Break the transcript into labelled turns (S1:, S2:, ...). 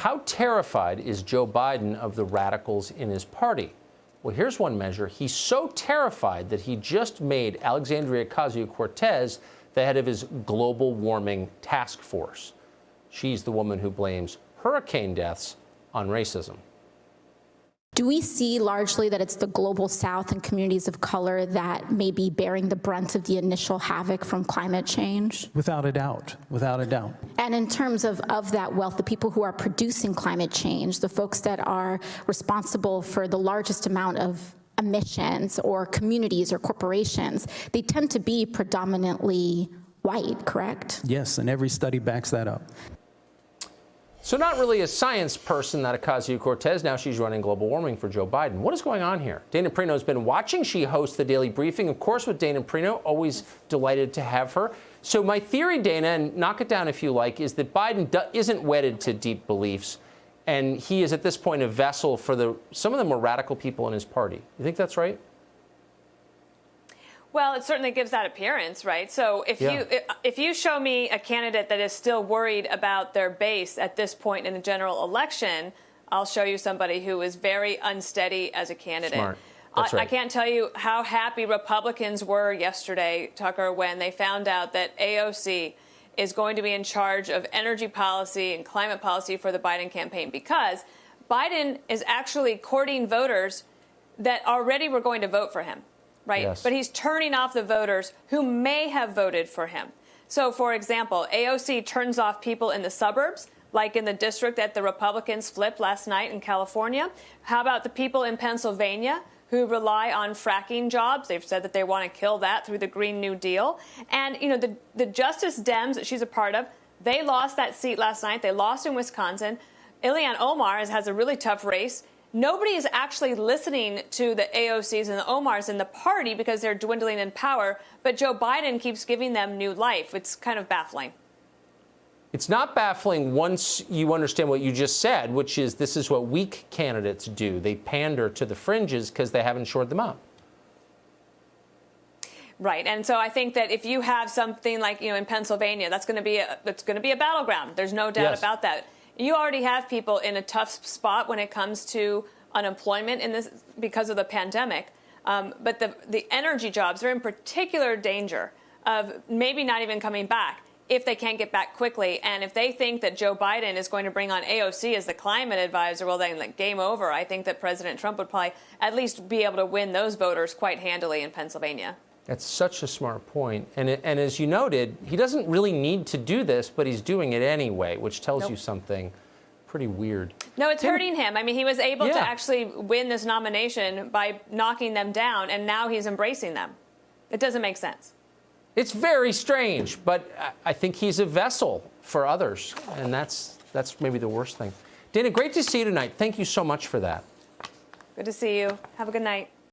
S1: How terrified is Joe Biden of the radicals in his party? Well, here's one measure. He's so terrified that he just made Alexandria Ocasio-Cortez the head of his global warming task force. She's the woman who blames hurricane deaths on racism.
S2: Do we see largely that it's the global South and communities of color that may be bearing the brunt of the initial havoc from climate change?
S3: Without a doubt, without a doubt.
S2: And in terms of that wealth, the people who are producing climate change, the folks that are responsible for the largest amount of emissions, or communities or corporations, they tend to be predominantly white, correct?
S3: Yes, and every study backs that up.
S1: So not really a science person, that Ocasio-Cortez. Now she's running global warming for Joe Biden. What is going on here? Dana Perino has been watching. She hosts the Daily Briefing, of course, with Dana Perino. Always delighted to have her. So my theory, Dana, and knock it down if you like, is that Biden isn't wedded to deep beliefs, and he is at this point a vessel for some of the more radical people in his party. You think that's right?
S4: Well, it certainly gives that appearance, right? So if you show me a candidate that is still worried about their base at this point in the general election, I'll show you somebody who is very unsteady as a candidate.
S1: Smart. That's right.
S4: I can't tell you how happy Republicans were yesterday, Tucker, when they found out that AOC is going to be in charge of energy policy and climate policy for the Biden campaign, because Biden is actually courting voters that already were going to vote for him. Right.
S1: Yes.
S4: But he's turning off the voters who may have voted for him. So, for example, AOC turns off people in the suburbs, like in the district that the Republicans flipped last night in California. How about the people in Pennsylvania who rely on fracking jobs? They've said that they want to kill that through the Green New Deal. And, you know, the Justice Dems that she's a part of, they lost that seat last night. They lost in Wisconsin. Ilhan Omar has a really tough race. Nobody is actually listening to the AOCs and the Omars in the party because they're dwindling in power, but Joe Biden keeps giving them new life. It's kind of baffling.
S1: It's not baffling once you understand what you just said, which is this is what weak candidates do. They pander to the fringes because they haven't shored them up.
S4: Right, and so I think that if you have something like, you know, in Pennsylvania, that's going to be a battleground. There's no doubt about that. You already have people in a tough spot when it comes to unemployment in this because of the pandemic. But the energy jobs are in particular danger of maybe not even coming back if they can't get back quickly. And if they think that Joe Biden is going to bring on AOC as the climate advisor, well, then like, game over. I think that President Trump would probably at least be able to win those voters quite handily in Pennsylvania.
S1: That's such a smart point. And as you noted, he doesn't really need to do this, but he's doing it anyway, which tells you something pretty weird.
S4: No, it's hurting him. I mean, he was able to actually win this nomination by knocking them down, and now he's embracing them. It doesn't make sense.
S1: It's very strange, but I think he's a vessel for others, and that's maybe the worst thing. Dana, great to see you tonight. Thank you so much for that.
S4: Good to see you. Have a good night.